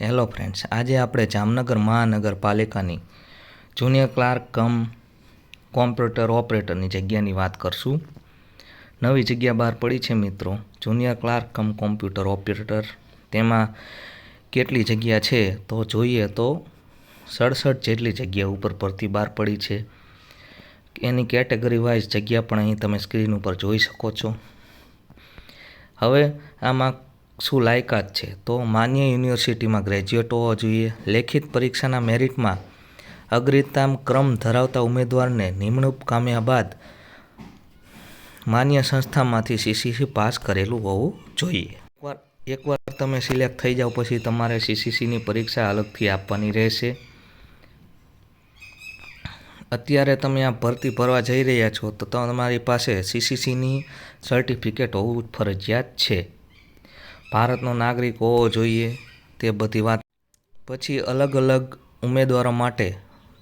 Hello friends, આજે આપણે જામનગર મહાનગરપાલિકાની જુનિયર ક્લાર્ક કમ કોમ્પ્યુટર ઓપરેટરની જગ્યાની વાત કરશું. નવી જગ્યા બહાર પડી છે મિત્રો, જુનિયર ક્લાર્ક કમ કોમ્પ્યુટર ઓપરેટર. તેમાં કેટલી જગ્યા છે તો જોઈએ તો 67 જેટલી જગ્યા ઉપર ભરતી બહાર પડી છે. એની કેટેગરી વાઇઝ જગ્યા પણ અહીં તમે સ્ક્રીન ઉપર જોઈ શકો છો. હવે આમાં શું લાયકાત છે તો માન્ય યુનિવર્સિટીમાં ગ્રેજ્યુએટ હોવો જોઈએ. લેખિત પરીક્ષાના મેરિટમાં અગ્રતામ ક્રમ ધરાવતા ઉમેદવારને નિમણૂક પામ્યા બાદ માન્ય સંસ્થામાંથી સીસીસી પાસ કરેલું હોવું જોઈએ. એકવાર તમે સિલેક્ટ થઈ જાઓ પછી તમારે સીસીસીની પરીક્ષા અલગથી આપવાની રહેશે. અત્યારે તમે આ ભરતી ભરવા જઈ રહ્યા છો તો તમારી પાસે સીસીસીની સર્ટિફિકેટ હોવું ફરજિયાત છે. ભારતનો નાગરિક હોવો જોઈએ, તે બધી વાત. પછી અલગ અલગ ઉમેદવારો માટે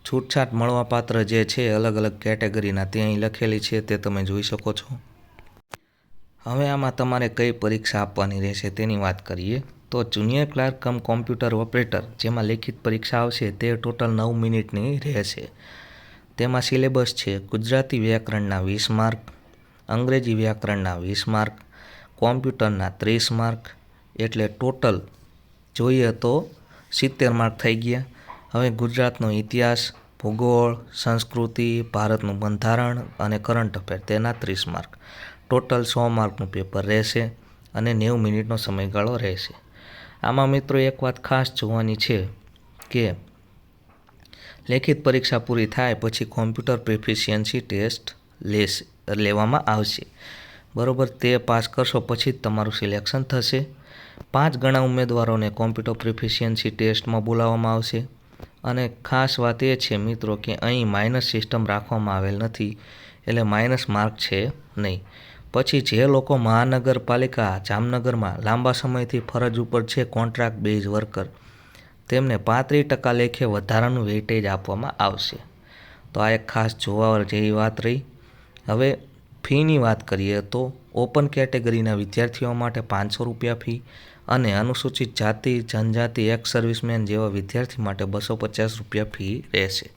છૂટછાટ મળવાપાત્ર જે છે અલગ અલગ કેટેગરીના તે અહીં લખેલી છે, તે તમે જોઈ શકો છો. હવે આમાં તમારે કઈ પરીક્ષા આપવાની રહેશે તેની વાત કરીએ તો જુનિયર ક્લાર્ક કમ કોમ્પ્યુટર ઓપરેટર જેમાં લેખિત પરીક્ષા આવશે તે ટોટલ 9 મિનિટની રહેશે. તેમાં સિલેબસ છે ગુજરાતી વ્યાકરણના 20 માર્ક, અંગ્રેજી વ્યાકરણના 20 માર્ક, કોમ્પ્યુટરના 30 માર્ક, એટલે ટોટલ જોઈએ તો 70 માર્ક થઈ ગયા. હવે ગુજરાતનો ઇતિહાસ, ભૂગોળ, સંસ્કૃતિ, ભારતનું બંધારણ અને કરંટ અફેર તેના 30 માર્ક. ટોટલ 100 માર્કનું પેપર રહેશે અને 90 મિનિટનો સમયગાળો રહેશે. આમાં મિત્રો એક વાત ખાસ જોવાની છે કે લેખિત પરીક્ષા પૂરી થાય પછી કોમ્પ્યુટર પ્રોફિશિયન્સી ટેસ્ટ લેવામાં આવશે. બરોબર, તે પાસ કરશો પછી જ તમારું સિલેક્શન થશે. 5 ગણા ઉમેદવારોને કોમ્પ્યુટર પ્રોફિશિયન્સી ટેસ્ટમાં બોલાવવામાં આવશે. અને ખાસ વાત એ છે મિત્રો કે અહીં માઇનસ સિસ્ટમ રાખવામાં આવેલ નથી, એટલે માઇનસ માર્ક છે નહીં. પછી જે લોકો મહાનગરપાલિકા જામનગરમાં લાંબા સમયથી ફરજ ઉપર છે, કોન્ટ્રાક્ટ બેઝ વર્કર, તેમને 35% લેખે વધારાનું વેઇટેજ આપવામાં આવશે. તો આ એક ખાસ જોવા જેવી વાત રહી. હવે ફીની વાત કરીએ તો ઓપન કેટેગરીના વિદ્યાર્થીઓ માટે 500 રૂપિયા ફી અને અનુસૂચિત જાતિ, જનજાતિ, એક્સ સર્વિસમેન જેવા વિદ્યાર્થી માટે 250 રૂપિયા ફી રહેશે.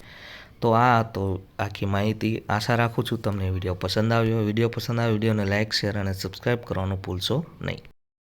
તો આ તો આખી માહિતી. આશા રાખું છું તમને વિડીયો પસંદ આવ્યો. વિડીયોને લાઇક, શેર અને સબસ્ક્રાઈબ કરવાનું ભૂલશો નહીં.